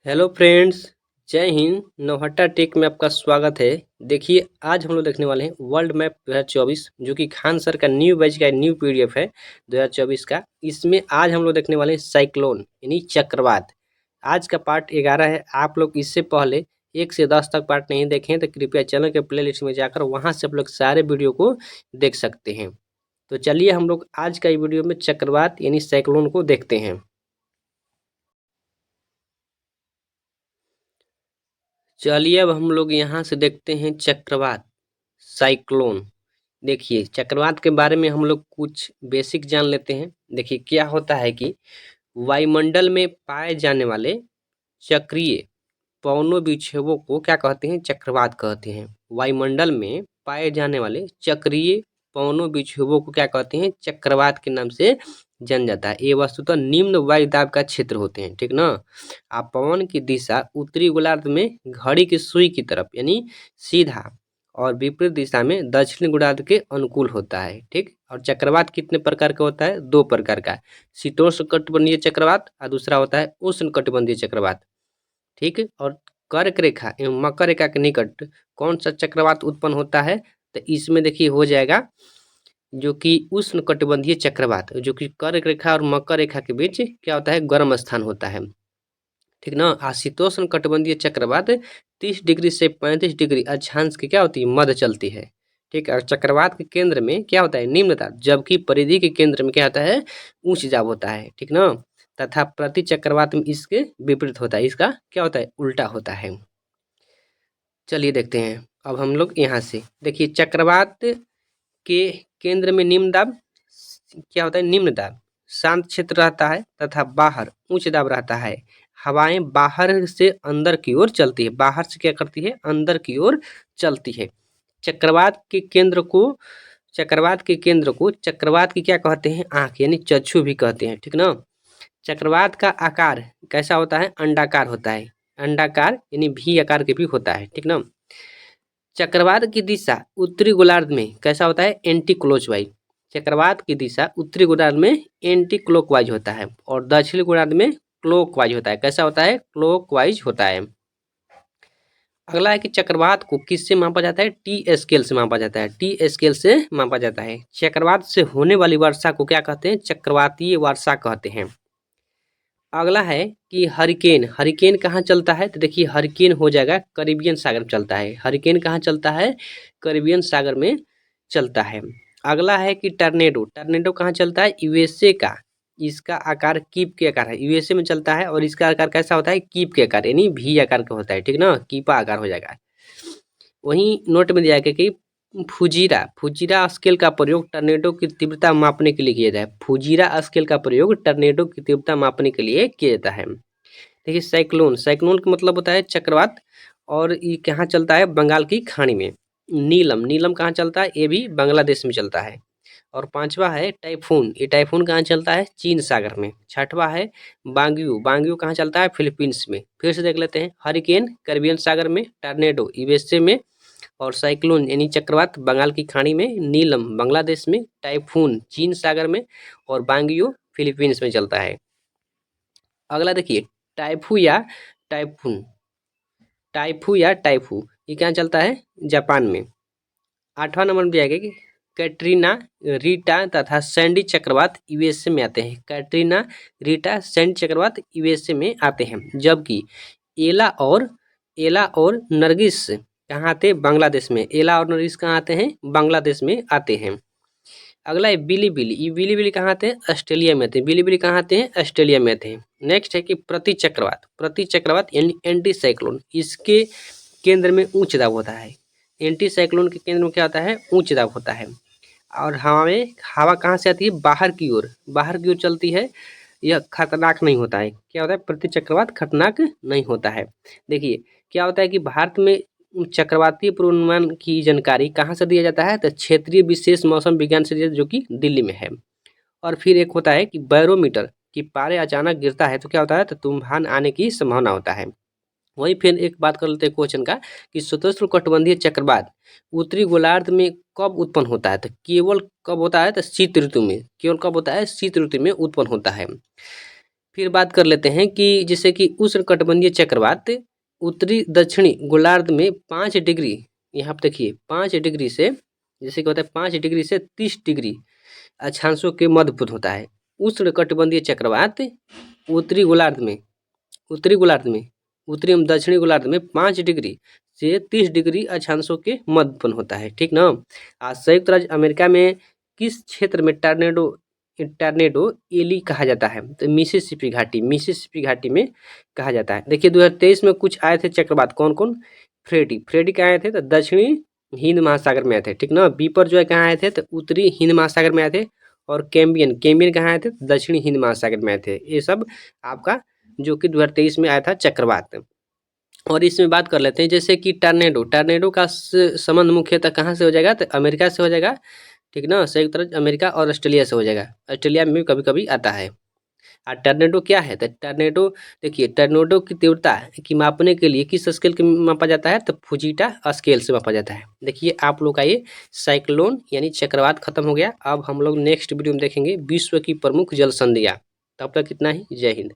Hello friends. जय Hind. Nauhatta take में आपका स्वागत है। देखिए, आज हम लोग देखने वाले हैं वर्ल्ड मैप 2024 जो कि खान सर का न्यू बैच का न्यू पीडीएफ है 2024 का। इसमें आज हम लोग देखने वाले हैं साइक्लोन यानी चक्रवात। आज का पार्ट 11 है। आप लोग इससे पहले 1 से 10 तक पार्ट नहीं देखें तो कृपया चैनल के प्लेलिस्ट में जाकर वहाँ से आप लोग सारे वीडियो को देख सकते हैं। तो चलिए हम लोग आज का वीडियो में चक्रवात यानी साइक्लोन को देखते हैं। चलिए अब हम लोग यहाँ से देखते हैं चक्रवात साइक्लोन। देखिए, चक्रवात के बारे में हम लोग कुछ बेसिक जान लेते हैं। देखिए क्या होता है कि वायुमंडल में पाए जाने वाले चक्रीय पवनों विक्षोभों को क्या कहते हैं? चक्रवात कहते हैं। वायुमंडल में पाए जाने वाले चक्रीय पवनों विक्षोभों को क्या कहते हैं? चक्रवात के नाम से जान जाता है। ये वस्तुतः निम्न वायु दाब का क्षेत्र होते हैं, ठीक ना। आप पवन की दिशा उत्तरी गोलार्ध में घड़ी की सुई की तरफ यानी सीधा और विपरीत दिशा में दक्षिण गोलार्ध के अनुकूल होता है, ठीक। और चक्रवात कितने प्रकार का होता है? 2 प्रकार का। शीतोष्ण कटिबंधीय चक्रवात और दूसरा होता है उष्ण कटिबंधीय चक्रवात, ठीक है। और कर्क रेखा एवं मकर रेखा के निकट कौन सा चक्रवात उत्पन्न होता है? तो इसमें देखिए हो जाएगा जो कि उष्ण कटिबंधीय चक्रवात, जो कि कर्क रेखा और मकर रेखा के बीच क्या होता है? गर्म स्थान होता है, ठीक ना। शीतोष्ण कटिबंधीय चक्रवात 30 डिग्री से 35 डिग्री अक्षांश की क्या होती है? मध्य चलती है, ठीक है। और चक्रवात के केंद्र में क्या होता है? निम्न दाब, जबकि परिधि के केंद्र में क्या होता है? उच्च दाब होता है, ठीक ना। तथा प्रति चक्रवात में इसके विपरीत होता है, इसका क्या होता है? उल्टा होता है। चलिए देखते हैं अब हम लोग यहाँ से। देखिए, चक्रवात के केंद्र में निम्न दाब क्या होता है? निम्न दाब शांत क्षेत्र रहता है तथा बाहर उच्च दाब रहता है। हवाएं बाहर से अंदर की ओर चलती है। बाहर से क्या करती है? अंदर की ओर चलती है। चक्रवात के केंद्र को चक्रवात की क्या कहते हैं? आंख यानी चक्षु भी कहते हैं, ठीक ना। चक्रवात का आकार कैसा होता है? अंडाकार होता है। अंडाकार यानी भी आकार के भी होता है, ठीक ना। चक्रवात की दिशा उत्तरी गोलार्ध में कैसा होता है? Anti clockwise. चक्रवात की दिशा उत्तरी गोलार्ध में एंटी क्लॉकवाइज होता है और दक्षिणी गोलार्ध में क्लॉकवाइज होता है। कैसा होता है? क्लॉकवाइज होता है। अगला है कि चक्रवात को किससे मापा जाता है? टी स्केल से मापा जाता है। टी स्केल से मापा जाता है। चक्रवात से होने वाली वर्षा को क्या कहते हैं? चक्रवातीय वर्षा कहते हैं। अगला है कि हरिकेन। हरिकेन कहाँ चलता है? तो देखिए, हरिकेन हो जाएगा कैरिबियन सागर में चलता है। हरिकेन कहाँ चलता है? कैरिबियन सागर में चलता है। अगला है कि टर्नेडो। टर्नेडो कहाँ चलता है? यूएसए का। इसका आकार कीप के आकार है, यूएसए में चलता है और इसका आकार कैसा होता है? कीप के आकार यानी भी आकार का होता है, ठीक ना। कीपा आकार हो जाएगा। वहीं नोट में दिया गया कि फुजीरा स्केल का प्रयोग टर्नेडो की तीव्रता मापने के लिए किया जाता है। फुजीरा स्केल का प्रयोग टर्नेडो की तीव्रता मापने के लिए किया जाता है। देखिए, साइक्लोन। साइक्लोन का मतलब होता है चक्रवात और ये कहाँ चलता है? बंगाल की खाड़ी में। नीलम। नीलम कहाँ चलता है? ये भी बांग्लादेश में चलता है। और पांचवा है टाइफून। ये टाइफून कहाँ चलता है? चीन सागर में। छठवा है बांग्यू। बांग्यू कहाँ चलता है? फिलीपींस में। फिर से देख लेते हैं। हरिकेन कैरिबियन सागर में, टर्नेडो यूएसए में, और साइक्लोन यानी चक्रवात बंगाल की खाड़ी में, नीलम बांग्लादेश में, टाइफून चीन सागर में और बांग्यू फिलीपींस में चलता है। अगला देखिए, टाइफू या टाइफून। टाइफू ये क्या चलता है? जापान में। 8वां नंबर में आएगा कि कैटरीना, रीटा तथा सैंडी चक्रवात यूएसए में आते हैं। कैटरीना, रीटा, सैंडी चक्रवात यूएसए में आते हैं, जबकि एला और नरगिस कहाँ आते हैं? बांग्लादेश में। एला और नरगिस कहाँ आते हैं? बांग्लादेश में आते हैं। अगला है बिली। ये बिली कहाँ आते हैं? ऑस्ट्रेलिया में आते हैं। बिली कहाँ आते हैं? ऑस्ट्रेलिया में आते हैं। नेक्स्ट है कि प्रति चक्रवात यानी एंटी साइक्लोन। इसके केंद्र में उच्च दाब होता है। एंटी साइक्लोन के केंद्र में क्या होता है? उच्च दाब होता है। और हवा कहाँ से आती है? बाहर की ओर चलती है। यह खतरनाक नहीं होता है। क्या होता है? प्रति चक्रवात खतरनाक नहीं होता है। देखिए, क्या होता है कि भारत में चक्रवातीय पूर्वानुमान की जानकारी कहाँ से दिया जाता है? तो क्षेत्रीय विशेष मौसम विज्ञान से, जो कि दिल्ली में है। और फिर एक होता है कि बैरोमीटर की पारे अचानक गिरता है तो क्या होता है? तो तूफान आने की संभावना होता है। वहीं फिर एक बात कर लेते हैं क्वेश्चन का कि शीतोष्ण कटिबंधीय चक्रवात उत्तरी गोलार्ध में कब उत्पन्न होता है? तो केवल कब होता है? तो शीत ऋतु में। केवल कब होता है? शीत ऋतु में उत्पन्न होता है। फिर बात कर लेते हैं कि जैसे कि उष्णकटिबंधीय चक्रवात उत्तरी दक्षिणी गोलार्ध में 5 डिग्री, यहाँ पे देखिए 5 डिग्री से, जैसे कि होता है 5 डिग्री से 30 डिग्री अक्षांशों के मध्य होता है। उष्णकटिबंधीय चक्रवात उत्तरी गोलार्ध में, उत्तरी गोलार्ध में, उत्तरी एवं दक्षिणी गोलार्ध में 5 डिग्री से 30 डिग्री अक्षांशों के मध्य उत्पन्न होता है, ठीक ना। आज संयुक्त राज्य अमेरिका में किस क्षेत्र में टर्नेडो एली कहा जाता है? तो मिसिसिपी घाटी में कहा जाता है। देखिए 2023 में कुछ आए थे चक्रवात, कौन कौन? फ्रेडी कहाँ आए थे? तो दक्षिणी हिंद महासागर में आए थे, ठीक ना। बीपर जो है कहाँ आए थे? तो उत्तरी हिंद महासागर में आए थे। और कैम्बियन कहाँ आए थे? दक्षिणी हिंद महासागर में आए थे। ये सब आपका जो कि 2023 में आया था चक्रवात। और इसमें बात कर लेते हैं जैसे कि टर्नेडो का संबंध मुख्यतः कहाँ से हो जाएगा? तो अमेरिका से हो जाएगा, ठीक ना। संयुक्त राज्य अमेरिका और ऑस्ट्रेलिया से हो जाएगा। ऑस्ट्रेलिया में भी कभी कभी आता है। और टर्नेडो क्या है? तो टर्नेडो, देखिए टर्नेडो की तीव्रता की मापने के लिए किस स्केल के मापा जाता है? तो फुजीटा स्केल से मापा जाता है। देखिए आप लोग का ये साइक्लोन यानी चक्रवात खत्म हो गया। अब हम लोग नेक्स्ट वीडियो में देखेंगे विश्व की प्रमुख जल संधियाँ। तब तक इतना ही, जय हिंद।